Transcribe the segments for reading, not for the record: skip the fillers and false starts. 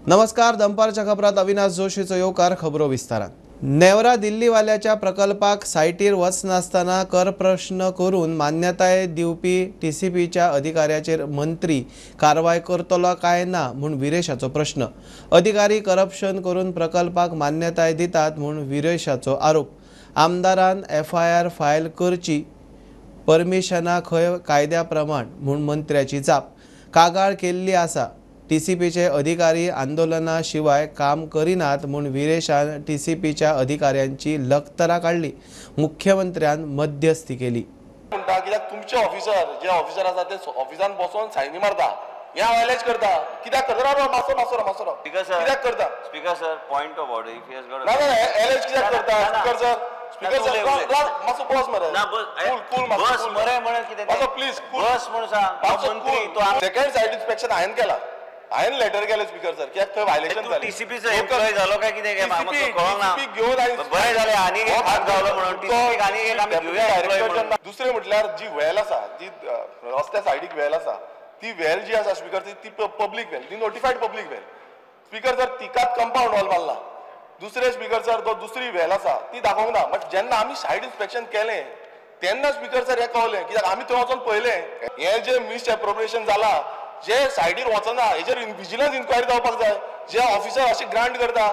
नमस्कार, दंपारच्या खबरात अविनाश जोशीचो येवकार खबरो विस्तारात। नेवरा दिल्लीवाल्याच्या प्रकल्पाक सायटीर वचनासतना कर प्रश्न करून मान्यताय दिवपी टीसीपीच्या अधिकाऱ्याचेर मंत्री कारवाय करतलो काय ना म्हूण विरेशाचो प्रश्न। अधिकारी करप्शन करून प्रकल्पाक मान्यताय दितात म्हूण विरेशाचो आरोप। आमदारान FIR फायल करची, परमिशना खंय कायद्या प्रमाण म्हूण मंत्र्याची जाप। कागाळ केल्ली आसा। टीसीपीचे अधिकारी आंदोलना शिवाय काम करिनात म्हूण विरेशान टीसीपीच्या अधिकाऱ्यांची लखतरा काढली। मुख्यमंत्र्यान मध्यस्थी केली। कित्याक तुमचे ऑफिसर जे ऑफिसर आसा ते ऑफिसान बसून सायनी मारता, ह्या वायलेट करता, कित्याक करता? मासो कित्याक करता? Speaker sir, point of order if yes got ना एलएच कित्याक करता? स्पीकर सर मासो बस मरे ना कूल बस मरे म्हण कितें मासो प्लीज बस म्हण सांग मंत्री तो सेकंड साइड इन्स्पेक्शन हायन केला, हायन लेटर केले स्पीकर सर कित्याक थंय वायलेशन जालें। टीसीपीचो एम्प्लॉय झालो काय कितें काय म्हाका कळना। घेवन बरें जालें, आनी एक भाग जालो म्हणून टीसीपीक आनी एक आमी घेवया एम्प्लॉय म्हणून। दुसरे म्हटल्यार जी वेल आसा, जी रस्त्या सायडीक वेल आसा, ती वेल जी आसा स्पीकर ती पब्लीक वेल, ती नोटिफाईड पब्लीक वेल। स्पीकर सर तिकाच कंपाऊंड वॉल मारला। दुसरे स्पीकर सर तो दुसरी वेल आसा ती दाखोवंक ना, बट जेन्ना आमी सायड इन्स्पेक्शन केलें तेन्ना स्पीकर सर हें कळलें, कित्याक आमी थंय वचून पळयलें हें जे मिस एप्रोप्रिएशन जाला, जे सायडीर वचना हेजेर विजिलन्स इन्क्वायरी जावपाक जाय। जे ऑफिसर अशी ग्रांट करता,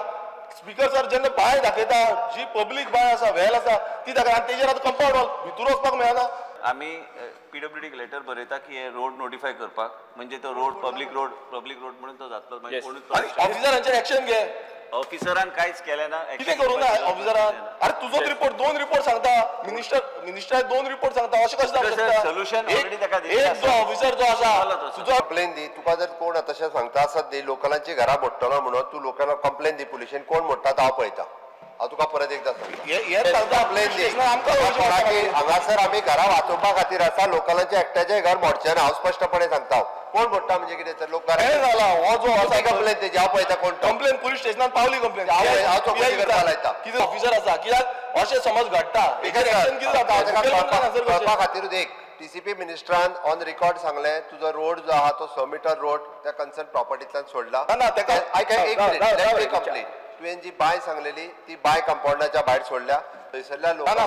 स्पीकर सर जेन्ना बाय दाखयता, जी पब्लीक बाय आसा, वेल आसा ती दाखयता, आनी तेजेर आतां कंपाऊंड वॉल भितर वचपाक मेळना। आमी पीडब्ल्यूडीक लेटर बरयता की हे रोड नोटिफाय करपाक, म्हणजे तो रोड पब्लीक रोड म्हणून तो जातलो, मागीर कोणूच ऑफिसरांचेर एक्शन घे। ऑफिसरान कांयच केलें ना, कितें करूं ना ऑफिसरान? अरे तुजोच रिपोर्ट दोन रिपोर्ट सांगता, मिनिस्टर दोन रिपोर्ट सांगता, अशें कशें जावं शकता? सोल्युशन ऑलरेडी ताका एक जो ऑफिसर जो आसा तुजो कंप्लेन दी, तुका जर कोण तशें सांगता आसत दी लोकलांची घरां मोडटलो म्हणून तूं लोकांना कंप्लेन दी, पुलिशेन कोण मोडटा तो हांव पळयता। हांव तुका परत एकदा सांगता, कंप्लेन दी। हांगासर आमी घरां वाचोवपा खातीर आसा, लोकलांचे एकट्याचें घर मोडचें ना, हांव स्पश्टपणे सांगता। कोण मोडटा म्हणजे कितें तर लोक जाला हो जो आसा कंप्लेन तेजी हांव पळयता कोण कंप्लेन पुलीस स्टेशनात पावली कंप्लेन हांव चौकशी करपा लायता। कितें ऑफिसर आसा, कित्याक अशें समज घडटा कळपा खातीरूच एक टीसीपी मिनिस्टरान ऑन रिकॉर्ड सांगलें तुजो रोड जो आहा तो 100 मीटर रोड त्या कन्सर्न प्रॉपर्टींतल्यान सोडला। एक मिनिट कंप्लेन तुवें जी बाय सांगलेली ती बाय कंपाऊंडाच्या भायर सोडल्या, थंयसरल्या लोकांक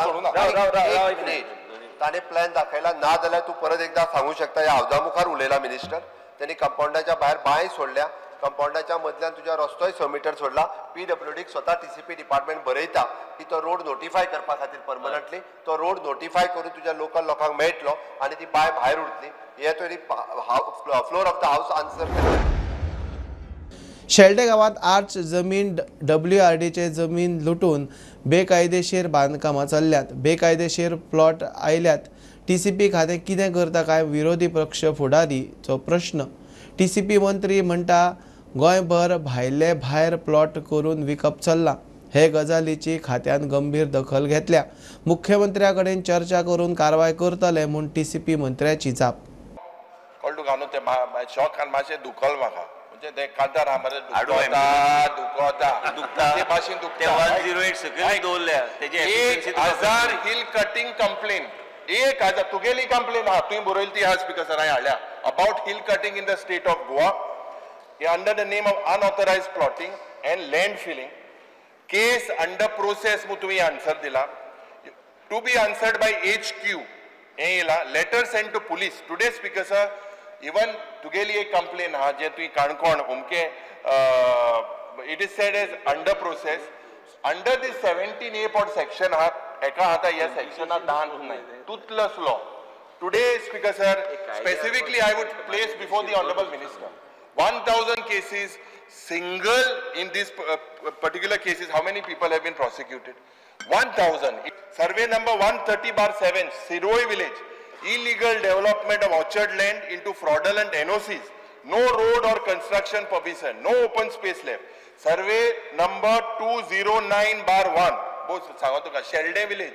ताणे प्लॅन दाखयला ना जाल्यार तूं परत एकदा सांगू शकता। ह्या हावजा मुखार उलयला मिनिस्टर, त्यांनी कंपाऊंडाच्या भायर बाय सोडल्या, कंपाऊंडाच्या मदल्यान तुज्या रस्तोय 100 मीटर सोडला। पीडब्ल्यूडीक स्वता टीसीपी डिपार्टमेंट बरयता की तो रोड नोटिफाय करपा खातीर परमनंटली तो रोड नोटिफाय करून तुज्या लोकल लोकांक मेळटलो आनी ती बाय भायर उरतली। हे तरी floor of the house answer केलें। शेल्डे गावात आर्च जमीन WRDचे जमीन लुटून बेकायदेशीर बांदकामां चल्ल्यात। बेकायदेशीर प्लॉट आयल्यात। टीसीपी खातें कितें करता काय विरोधी पक्ष फुडारीचो प्रश्न। टीसीपी मंत्री म्हणटा गोंयभर भायले भायर प्लॉट करून विकप चल्ला। हे गजालीची खात्यान गंभीर दखल घेतल्या। मुख्यमंत्र्या कडेन चर्चा करून कारवाय करतले म्हूण टीसीपी मंत्र्याची जाप। कळटू घालून ते शॉक आनी मातशें दुखल म्हाका, म्हणजे ते कांतार हा मरे दुखता ते भाशेन दुखता। 108 सकयल दवरल्या तेजे एफिशियन्सी 1000 हिल कटिंग कंप्लेन, 1000 तुगेली कंप्लेन आहा तुवें बरयली ती हा स्पीकर सर हांवें हाडल्या about hill cutting in the state of Goa under the name of unauthorised plotting and land filling. Case under process म्हणून तुवें आन्सर दिला, to be answered by HQ हे येला। Letter send to police today speaker sir, even तुगेली एक complain आहा जे तुवें काणकोण उमके it is said as under process under the 17A पॉट सेक्शन आहा एका आता ह्या सेक्शनात दान toothless law. Today speaker sir specifically I would place before the honorable minister 1000 cases single in this particular cases how many people have been prosecuted? 1000. Survey number 130/7 Siroi village, illegal development of orchard land into fraudulent NOCs, no road or construction permission, no open space left. Survey number 209/1 Bose सांगो तुका Shelde village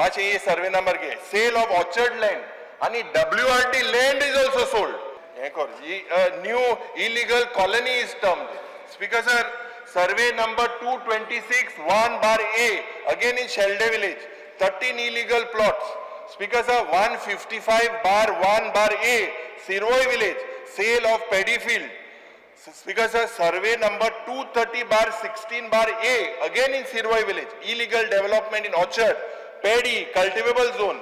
मातशें ये survey number घे, sale of orchard land आणि WRD land is also sold. हे कर new illegal colony is termed. Speaker sir survey number 226/1/A again in Shelde village 13 illegal plots। Speaker sir 155/1/A Siroi village sale of paddy field। Speaker sir, survey number 230/16/A, again in Sirvai village, illegal development in orchard, paddy, cultivable zone,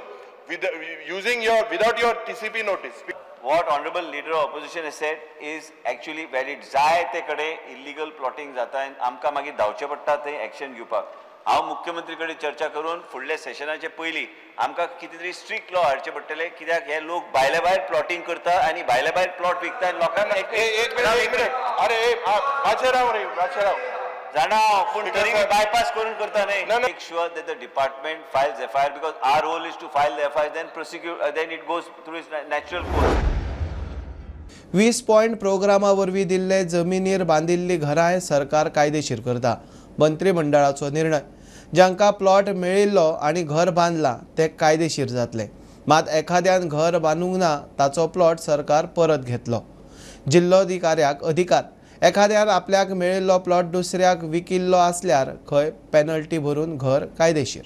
without your TCP notice. What honorable leader of opposition has said is actually valid. जाय ते कडे illegal plotting जाता आनी आमकां मागीर धांवचें पडटा थंय action घेवपाक. हांव मुख्यमंत्री कडेन चर्चा करून फुडल्या सेशनाचे पयलीं आमकां कितें तरी स्ट्रिक्ट लॉ हाडचे पडटले, कित्याक हे लोक भायल्या भायर प्लॉटिंग करता आनी भायल्या भायर प्लॉट विकता आनी लोकांना एक मिनिट अरे माचेराव जाणा पूण तरी बायपास करून करता न्ही. Make sure that the department files FIR because our role is to file the FIR, then prosecute, then it goes through its natural course. 20 point प्रोग्रामावरवीं दिल्ले जमिनीर बांदिल्ली घरांय सरकार कायदेशीर करता. मंत्रिमंडळाचो निर्णय. जांकां प्लॉट मेळिल्लो आनी घर बांदलां ते कायदेशीर जातले. मात एखाद्यान घर बांदूंक ना ताचो प्लॉट सरकार परत घेतलो. जिल्लोधिकाऱ्याक अधिकार. एखाद्यान आपल्याक मेळिल्लो प्लॉट दुसऱ्याक विकिल्लो आसल्यार खंय पेनल्टी भरून घर कायदेशीर.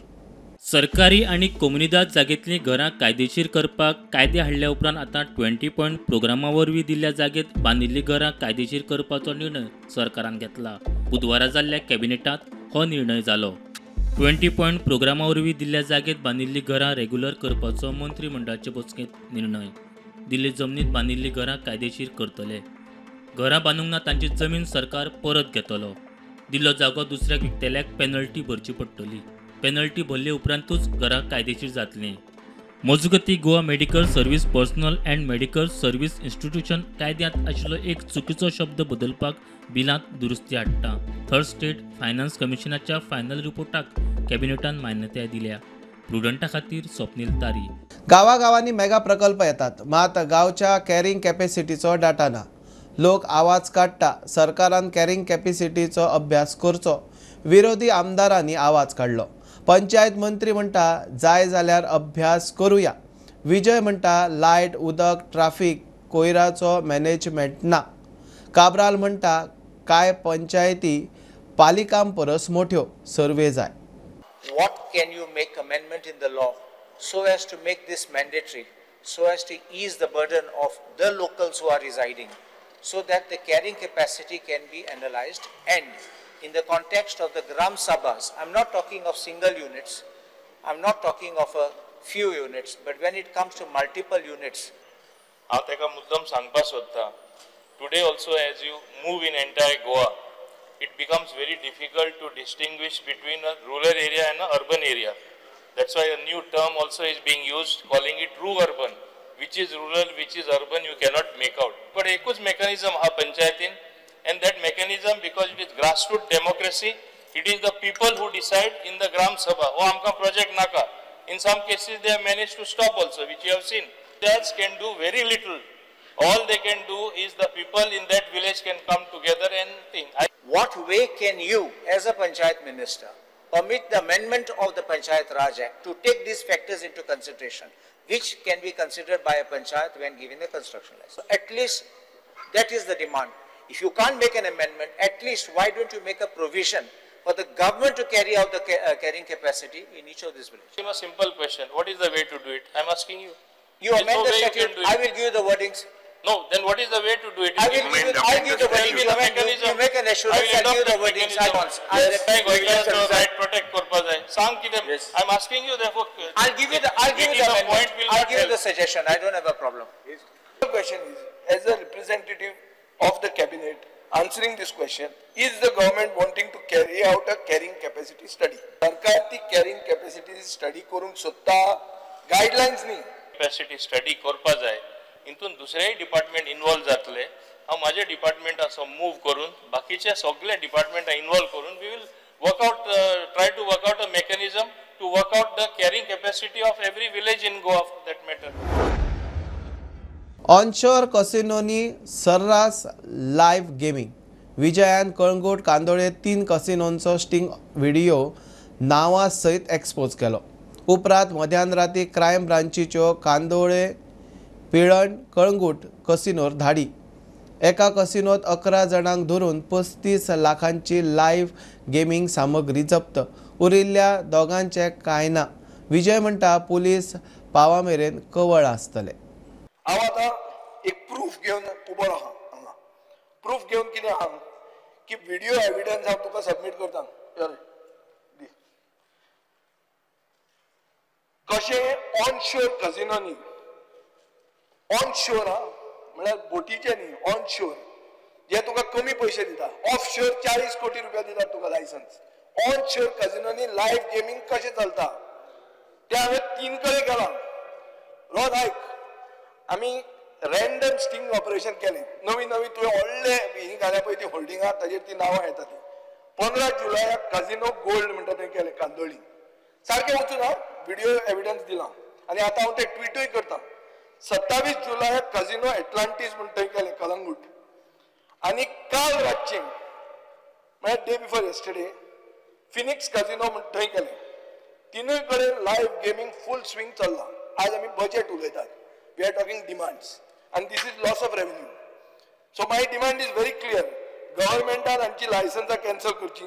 सरकारी आणि कोमुनिदाद जागेतली घरां कायदेशीर करपाक कायदे हाडल्या उपरांत आतां 20 पॉइंट प्रोग्रामा वरवीं दिल्ल्या जागेत बांदिल्ली घरां कायदेशीर करपाचो निर्णय सरकारान घेतला. बुधवारा जाल्ल्या कॅबिनेटांत हो निर्णय जालो. 20 पॉइंट प्रोग्रामा वरवीं दिल्ल्या जागेत बांदिल्ली घरां रेग्युलर करपाचो मंत्रिमंडळाचे बसकेंत निर्णय. दिल्ली जमनीत बांदिल्ली घरां कायदेशीर करतले. घरां बांदूंक ना तांची जमीन सरकार परत घेतलो. दिल्लो जागो दुसऱ्याक विकतेल्याक पेनल्टी भरची पडटली. पेनल्टी भरले उपरांतूच घरां कायदेशीर जातलीं. मजगतीं Goa medical service personal and medical service institution कायद्यांत आशिल्लो एक चुकीचो शब्द बदलपाक बिलांत दुरुस्ती हाडटा. थर्ड स्टेट फायनान्स कमिशनाच्या फायनल रिपोर्टाक कॅबिनेटान मान्यताय दिल्या. प्रुडंटा खातीर स्वप्नील तारी. गावागावांनी मेगा प्रकल्प येतात, मात गांवच्या कॅरिंग कॅपॅसिटीचो डाटा ना. लोक आवाज काडटा. सरकारान कॅरिंग कॅपॅसिटीचो अभ्यास करचो. विरोधी आमदारांनी आवाज काडलो. पंचायत मंत्री म्हणटा जाय जाल्यार अभ्यास करुया. विजय म्हणटा लायट, उदक, ट्राफिक, कोयराचो मॅनेजमेंट ना. काब्राल म्हणटा काय पंचायती पालिकां परस मोठ्यो, सर्वे जाय. What can you make amendment in the law so as to make this mandatory, so as to ease the burden of the locals who are residing, so that the carrying capacity can be analyzed, and in the context of the Gram Sabhas, I'm not talking of single units, I'm not talking of a few units, but when it comes to multiple units. हांव तेका मुद्दम सांगपाक सोदता. Today also as you move in entire Goa, it becomes very difficult to distinguish between a rural area and an urban area. That's why a new term also is being used, calling it true urban. Which is rural, which is urban, you cannot make out. But एकूच mechanism ha panchayatin, and that mechanism, because it is grassroots democracy, it is the people who decide in the Gram Sabha. Oh, amka project naka. In some cases, they have managed to stop also, which you have seen. Judges can do very little. All they can do is the people in that village can come together and think. What way can you, as a Panchayat Minister, permit the amendment of the Panchayat Raj Act to take these factors into consideration, which can be considered by a Panchayat when giving the construction license? So at least that is the demand. If you can't make an amendment, at least why don't you make a provision for the government to carry out the carrying capacity in each of these villages? A simple question. What is the way to do it? I'm asking you. You amend the statute, I will give you the wordings. No, then what is the way to do it? I will give you the wordings. You make an assurance, I'll give you the wordings at once. Right protect purpose. Yes. I'm asking you therefore. I'll give you the amendment. I'll give you the suggestion. I don't have a problem. The question is, as a representative of the cabinet, answering this question, is the government wanting to carry out a carrying capacity study? Sarkar ती carrying capacity study करून सोदता, guidelines नी. Capacity study करपा जाय. इंतून दुसरेय department involve जातले. हांव म्हाजे department असो मूव करून बाकीचे सगळे डिपार्टमेंट इन्वॉल्व करून we will work out, try to work out a mechanism to work out the carrying capacity of every village in Goa for that matter. Onshore कसिनोनी सर्रास लाईव्ह गेमिंग. विजयान कळंगूट कांदोळे 3 कसिनोंचो स्टिंग व्हिडिओ नांवा सयत एक्सपोज केलो. उपरांत मध्यान राती क्रायम ब्रांचीच्यो कांदोळे, पिळण, कळंगूट कसिनोर धाडी. एका कसिनोत 11 जाणांक धरून 35 लाखांची लाईव्ह गेमिंग सामग्री जप्त. उरिल्ल्या दोगांचे कांय ना. विजय म्हणटा पुलीस पावा मेरेन कवळ आसतले. हांव आतां एक प्रूफ घेवन उबो आहा हांगा. प्रूफ घेवन कितें आहा की व्हिडिओ एविडन्स हांव तुका सबमीट करता. कशें ऑन शोर कझिनोनी, ऑन शोर म्हळ्यार बोटीचे न्ही, ऑन शोर जे तुका कमी पयशे दिता, ऑफ शोर 40 कोटी रुपया दितात तुका लायसन्स. ऑन शोर कझिनोनी लायव्ह गेमिंग कशें चलता ते हांवें 3 कडेन केलां. रोज आयक, आमी रॅन्डम स्टिंग ऑपरेशन केलें. नवी तुवें व्हडले ही घाल्या पळय ती होल्डिंगां ताजेर ती नांवां येता ती. 15 जुलयाक काझिनो गोल्ड म्हणटा तें केलें कांदोळी. सारकें वचून हांव व्हिडिओ एविडन्स दिलां आनी आतां हांव तें ट्विटूय करतां. 27 जुलयाक काझिनो एटलांटीस म्हण थंय केलें कलंगूट. आनी काल रातचें म्हळ्यार डे बिफोर येस्टरडे फिनिक्स काझिनो म्हण थंय केलें. तिनूय कडेन लायव्ह गेमिंग फूल स्विंग चल्लां. आज आमी बजेट उलयतात. We are talking demands and this is loss of revenue. So my demand is very clear. गव्हर्नमेंटान हांची लायसन्सां कॅन्सल करची,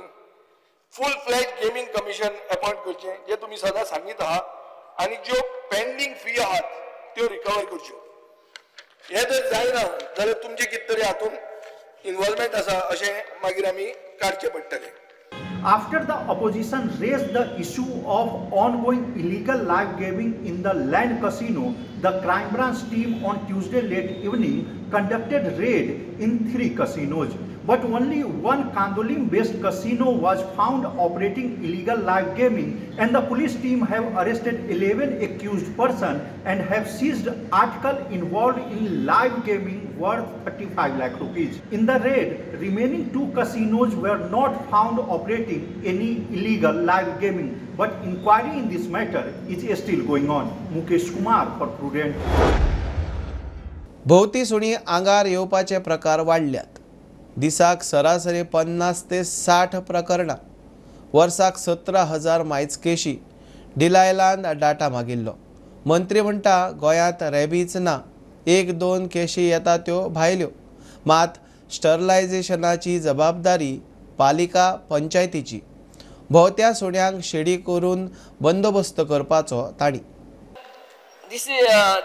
फूल फ्लॅज गेमिंग कमिशन अपॉइंट करचें जे तुमी सदां सांगीत आहात आनी ज्यो पेंडींग फी आहात त्यो रिकवर करच्यो. हे जर जायना जाल्यार तुमचे कितें तरी हातूंत इन्वॉल्वमेंट आसा अशें मागीर आमी काडचें पडटलें. After the opposition raised the issue of ongoing illegal live gaming in the land casino, the crime branch team on Tuesday late evening conducted raid in 3 casinos. But only one Kandolim-based casino was found operating illegal live gaming, and the police team have arrested 11 accused persons and have seized articles involved in live gaming worth 35 lakh rupees. In the raid, remaining 2 casinos were not found operating any illegal live gaming, but inquiry in this matter is still going on. Mukesh Kumar for Prudent. भोवती सुणी आंगार येवपाचे प्रकार वाडल्यात. दिसाक सरासरी 50 ते 60 प्रकरणां, वर्साक 17,000 मायज केशी. डिलायलान डाटा मागिल्लो. मंत्री म्हणटा गोंयांत रॅबीज ना, 1-2 केशी येता त्यो भायल्यो. मात स्टरलायझेशनाची जबाबदारी पालिका पंचायतीची. भोवत्या सुण्यांक शेडी करून बंदोबस्त करपाचो ताणी. This is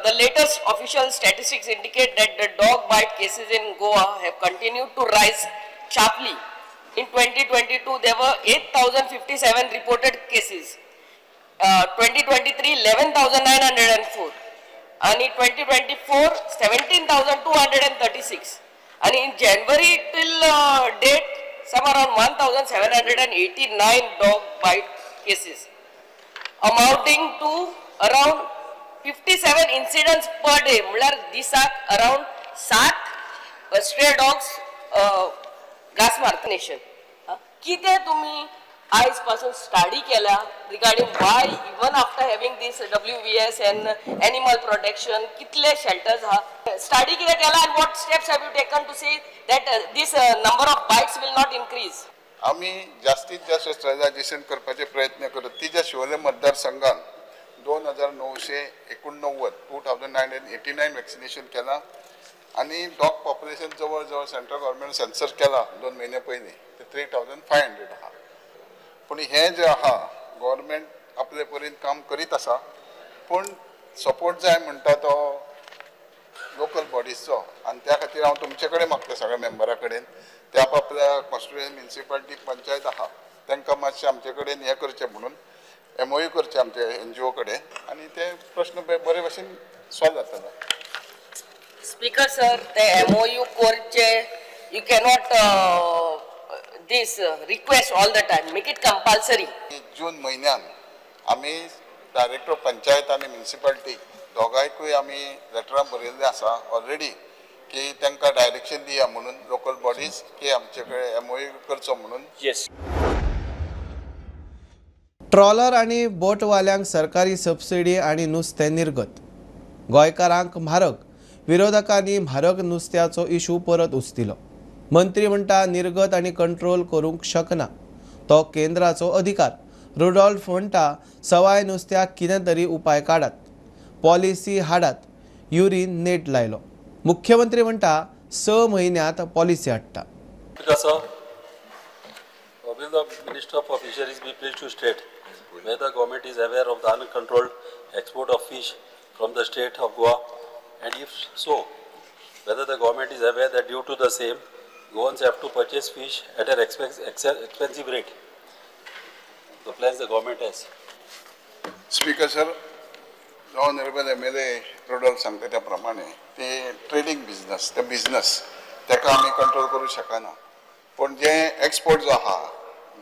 the latest official statistics indicate that the dog bite cases in Goa have continued to rise sharply. In 2022, there were 8,057 reported cases. 2023, 11,904. And in 2024, 17,236. And in January till date, some around 1,789 dog bite cases, amounting to around 57 incidents per day. म्हळ्यार दिसाक around 7 stray dogs घास मारता nation. कितें तुमी आयज पासून study केल्या regarding why even after having this WVS and animal protection कितले शेल्टर्स आहा, स्टडी कितें केला and what steps have you taken to say that this number of bites will not increase. आमी जास्तीत जास्त स्टॅलायझेशन करपाचे प्रयत्न करत. तिच्या शिवोले मतदारसंघात 2,989 वॅक्सिनेशन केला आणि डॉग पॉप्युलेशन जवळ जवळ सेंट्रल गव्हर्नमेंट सेन्सर केला 2 महिने पयलीं ते 3,500 आहा. पूण हे जे आहा गव्हर्नमेंट आपले परीन काम करीत आसा, पूण सपोर्ट जाय म्हणटा तो लोकल बॉडीजचो. आणि त्या खातीर हांव तुमचे कडेन मागता सगळ्या मेंबरा कडेन, ते आपल्या कॉन्स्टिट्युएन्सी म्युनिसिपालिटी पंचायत आहा तांकां मातशें आमचे कडेन हें करचें म्हणून MOU करचे आमचे NGO कडेन आणि ते प्रश्न बरे भशेन सॉल्व जातलो. स्पीकर सर, ते MOU करचे, you cannot this request all the time, make it compulsory. जून महिन्यान आमी डायरेक्टर पंचायत आणि म्युनिसिपालिटी दोगांयकूय आमी लेटरां बरयल्ले आसा ऑलरेडी की तांकां डायरेक्शन दिया म्हणून लोकल बॉडीज की आमचे कडेन MOU करचो म्हणून. येस. ट्रॉलर आणि बोटवाल्यांक सरकारी सबसिडी आणि नुस्तें निर्गत. गोंयकारांक म्हारग, विरोधकांनी म्हारग नुस्त्याचो इशू परत उस्तिलो. मंत्री म्हणटा निर्गत आणि कंट्रोल करूंक शकना, तो केंद्राचो अधिकार. रुडॉल्फ म्हणटा सवाय नुस्त्याक कितें तरी उपाय काडात, पॉलिसी हाडात. युरीन नेट लायलो. मुख्यमंत्री म्हणटा 6 म्हयन्यांत पॉलिसी हाडटा. Will the Minister for Fisheries be pleased to state whether the government is aware of the uncontrolled export of fish from the state of Goa, and if so, whether the government is aware that due to the same, Goans have to purchase fish at an expensive rate. The plans the government has. Speaker sir, honourable MLA प्रोडल सांगता त्या प्रमाणे ते trading business ते business ताका आमी control करूं शकना, पण जे एक्सपोर्ट जो आहा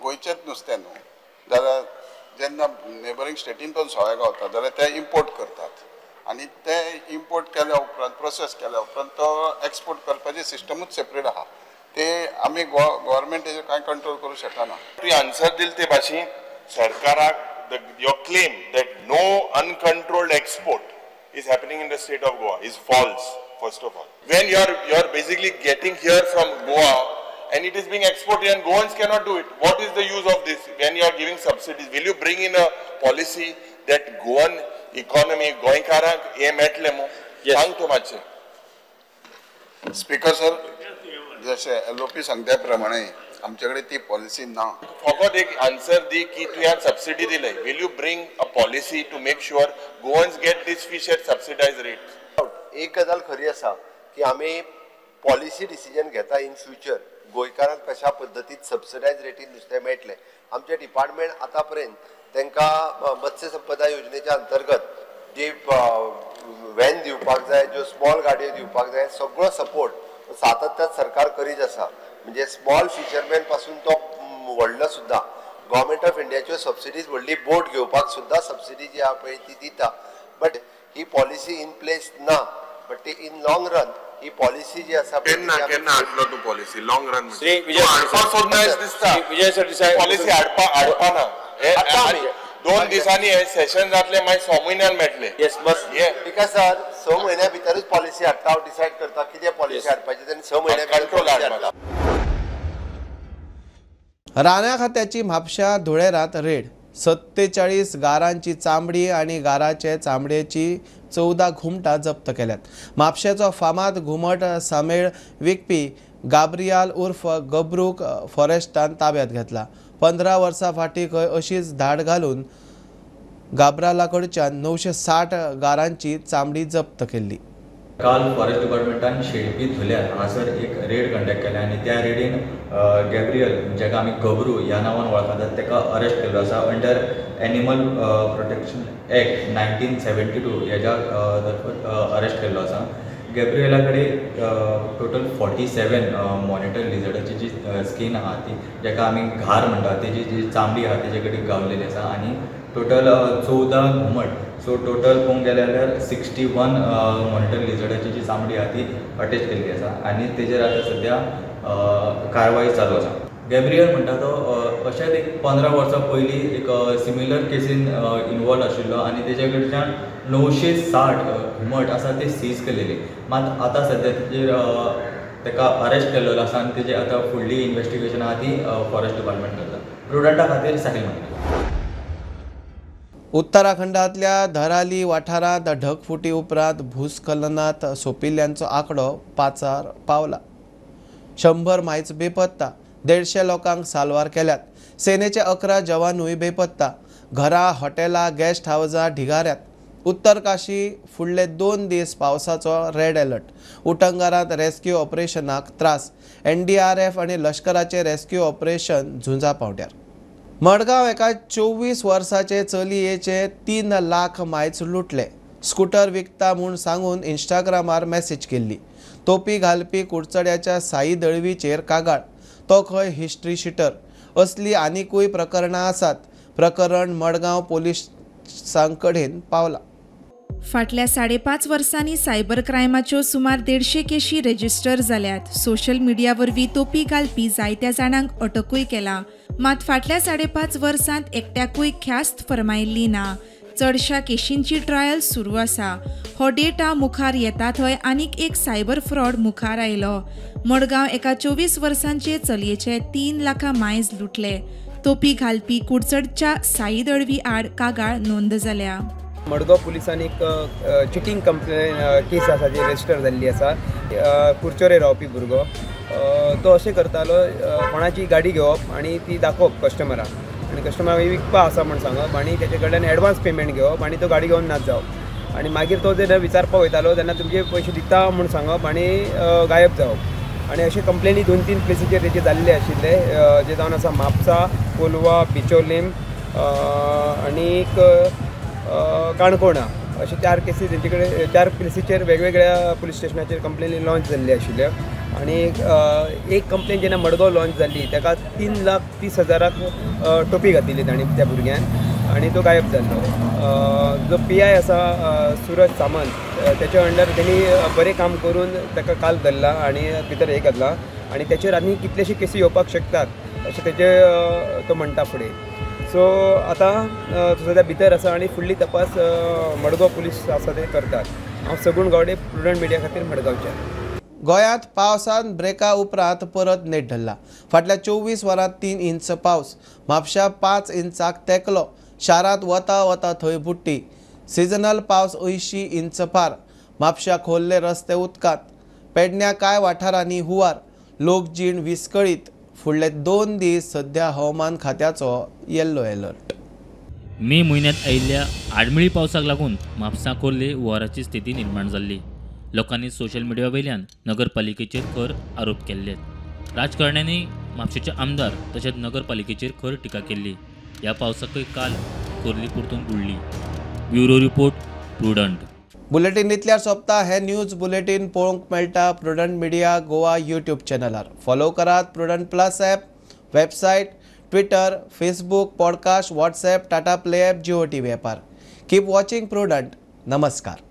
गोंयचेच नुस्तें न्हू, जाल्यार जेन्ना नेबरिंग स्टेटींतून सोय गावता जाल्यार ते इम्पोर्ट करतात आणि ते इम्पोर्ट केल्या उपरांत प्रोसेस केल्या उपरांत तो एक्सपोर्ट करपाची सिस्टमूच सेपरेट आहा, ते आमी गव्हर्मेंट हेजेर कांय कंट्रोल करूं शकना. तुवें आन्सर दिले ते भाशेन सरकाराक your claim that no uncontrolled export is happening in the state of Goa is false. First of all, when you're basically getting here from Goa and it is being exported and Goans cannot do it, what is the use of this? When you are giving subsidies, will you bring in a policy that Goan economy गोंयकारांक हे मेळटले मो? सांग तो मातशें. Speaker sir, जशें LOP सांगल्या प्रमाणे आमच्याकडे ती पॉलिसी ना. फकत एक आन्सर दी की तुवें सबसिडी दिले. Will you bring a policy to make sure Goans get this fish at subsidised rate? एक गजाल खरी आसा की आमी पॉलिसी डिसिजन घेता इन फ्युचर गोंयकारांक कशा पद्दतीन सबसिडाइज रेटीन नुस्तें मेळटलें. आमचे डिपार्टमेंट आतां पर्यंत तांकां मत्स्य संपदा योजनेच्या अंतर्गत जे व्हॅन दिवपाक जाय, ज्यो स्मॉल गाडयो दिवपाक जाय, सगळो सपोर्ट सातत्यान सरकार करीत आसा. म्हणजे स्मॉल फिशरमॅन पासून तो व्हडलो सुद्धा गव्हर्मेंट ऑफ इंडियाच्यो सबसिडीज व्हडली बोट घेवपाक सुद्धा सबसिडी जी आहा पळय ती दिता. बट ही पॉलिसी इन प्लेस ना. बट ती इन लॉंग रन ही पॉलिसी जी आसा केन्ना हाडलो तू पॉलिसी लॉंग रन? हाडपाक सोदना दिसता. पॉलिसी हाडपाना. 2 दिसांनी हे सेशन जातले, मागीर 6 म्हयन्यान मेळटले. बिकॉज सर 6 म्हयन्या भितरूच पॉलिसी हाडटा, हांव डिसायड करता कितें पॉलिसी हाडपाची तेन्ना 6 म्हयन्या कंट्रोल हाडटा. राण्या खात्याची म्हापशा धुळेरात रेड. 47 गारांची चामडी आणि गाराचे चामड्याची 14 घुमटां जप्त केल्यात. म्हापशेचो फामाद घुमट सामेळ विकपी गाब्रियाल उर्फ गब्रूक फॉरेस्टान ताब्यात घेतला. 15 वर्सां फाटीं खंय अशीच धाड घालून गाब्राला कडच्यान 960 गारांची चामडी जप्त केल्ली. काल फॉरेस्ट डिपार्टमेंटान शेळपी धुल्यार हांगासर एक रेड कंडक्ट केल्या आणि त्या रेडीन गॅब्रियल जाका आमी गब्रू ह्या नांवान वळखतात ताका अरेस्ट केल्लो आसा अंडर एनिमल प्रोटेक्शन एक्ट 1972 हेच्या अरेस्ट केल्लो आसा. गॅब्रियला कडेन टोटल 47 मॉनिटर लिझर्डाची जी स्कीन आहा ती जाका आमी घार म्हणटा तेजी जी चामडी आहा तेजे कडेन गावलेली आसा आणि टोटल 14 घुमट. सो टोटल पळोवंक गेले जाल्यार 61 मॉनिटर लिझर्डाची जी चामडी आहा ती अटॅच केल्ली आसा आणि तेजेर आतां सद्या कारवाई चालू आसा. गॅब्रियल म्हणटा तो अशेंच एक 15 वर्सां पयलीं एक सिमिलर केसीन इनवॉल्व आशिल्लो आणि तेजे कडच्यान 960 घुमट आसा ते सीज केलेले. मात आतां सद्या तेजेर ताका अरेस्ट केल्लो आसा आणि तेजे आतां फुडली इन्व्हेस्टिगेशन आहा ती फॉरेस्ट डिपार्टमेंट करता. प्रुडंटा खातीर साहिल मांद्रे. उत्तराखंडातल्या धराली वाठारांत ढगफुटी उपरांत भूस्खलनात सोंपिल्ल्यांचो आंकडो 5 पावला. 100 मायज बेपत्ता. 150 लोकांक साल्वार केल्यात. सेनेचे 11 जवानूय बेपत्ता. घरां, हॉटेलां, गेस्ट हावजां ढिगाऱ्यात. उत्तर काशी फुडले 2 दीस पावसाचो रेड अलर्ट. उटंगारांत रेस्क्यू ऑपरेशनाक त्रास. NDRF आनी लश्कराचे रेस्क्यू ऑपरेशन झुंजा पावड्यार. मडगांव एका 24 वर्साचे चलयेचे 3 लाख मायज लुटले. स्कूटर विकता म्हूण सांगून इंस्टाग्रामार मेसेज केल्ली. तोपी घालपी कुडचड्याच्या साई दळवीचेर कागाळ. तो खंय हिस्ट्री शिटर. असली आनीकूय प्रकरणां आसात. प्रकरण मडगांव पोलिसां कडेन पावला. फाटल्या 5.5 वर्सांनी सायबर क्रायमाच्यो सुमार 150 केशी रेजिस्टर जाल्यात. सोशल मिडिया वरवीं तोपी घालपी जायत्या जाणांक अटकूय केला. मात फाटल्या 5.5 वर्सांत एकट्याकूय ख्यास्त फर्मायिल्ली ना. चडशा केशींची ट्रायल सुरू आसा. हो डेटा मुखार येता थंय आनीक एक सायबर फ्रॉड मुखार आयलो. मडगांव एका 24 वर्सांचे चलयेचे 3 लाखां मायज लुटले. तोपी घालपी कुडचडच्या साई दळवी आड कागाळ नोंद जाल्या. मडगांव पुलिसांनी एक चिटींग कंप्लेन केस आसा जी रजिस्टर जाल्ली आसा. कुडचोरे रावपी भुरगो तो अशें करतालो कोणाची गाडी घेवप आनी ती दाखोवप कस्टमराक आनी कस्टमराक विकपा आसा म्हण सांगप आनी तेजे कडल्यान एडवान्स पेमेंट घेवप आनी तो गाडी घेवन नाच जावप आनी मागीर तो जेन्ना विचारपाक वयतालो तेन्ना तुमचे पयशे दिता म्हूण सांगप आनी गायब जावप. आनी अशे कंप्लेनी 2-3 प्लेसीचेर तेजे जाल्ले आशिल्ले जे जावन आसा म्हापसा, कोलवा, बिचोलीम आनीक काणकोणा अशे 4 केसीस तेंचे कडेन 4 प्लेसीचेर वेगवेगळ्या पुलीस स्टेशनाचेर कंप्लेनी लॉन्च जाल्ले आशिल्ल्यो आनी एक कंप्लेन जेन्ना मडगांव लॉन्च जाल्ली ताका 3,30,000 टोपी घातिल्ली तांणी त्या भुरग्यान आनी तो गायब जाल्लो. जो PI आसा सूरज सामंत तेच्या अंडर तेणी बरें काम करून ताका काल धरला आनी भितर हे घातला आनी तेचेर आनी कितलेशे केसी येवपाक शकतात अशें तेजे तो म्हणटा फुडें. सो आतां सद्या भितर आसा आनी फुडली तपास मडगांव पुलीस आसा ते करतात. हांव सगूण गावडे, प्रुडंट मिडिया खातीर मडगांवच्यान. गोंयांत पावसान ब्रेका उपरांत परत नेट धरला. फाटल्या 24 वरांत 3 इंच पावस, म्हापशा 5 इंचाक तेंकलो. शारांत वता वता थंय बुट्टी. सिजनल पावस 80 इंच पार. म्हापशा खोल्ले रस्ते उदकांत. पेडण्या कांय वाठारांनी हुंवार. लोकजीण विस्कळीत. फुडले 2 दीस सध्या हवामान खात्याचो येल्लो अलर्ट. मे म्हयन्यांत आयिल्ल्या आडमेळी पावसाक लागून म्हापसा खोर्ले हुंवाराची स्थिती निर्माण जाल्ली. लोकांनी सोशल मिडिया वयल्यान नगरपालिकेचेर खर आरोप केल्ले. राजकारण्यांनी म्हापशेचे आमदार तशेंच नगरपालिकेचेर खर टिका केल्ली. ह्या पावसाकय काल खोर्ली परतून बुडली. Bureau report, Prudent. बुलेटीन इतल्यार सोंपता. हे न्यूज बुलेटीन पळोवंक मेळटा प्रुडंट मिडिया गोवा यूट्यूब चॅनलार. फॉलो करात Prudent plus app, website, Twitter, Facebook, podcast, WhatsApp, Tata Play app, Jio TV ॲपार. Keep watching Prudent. नमस्कार.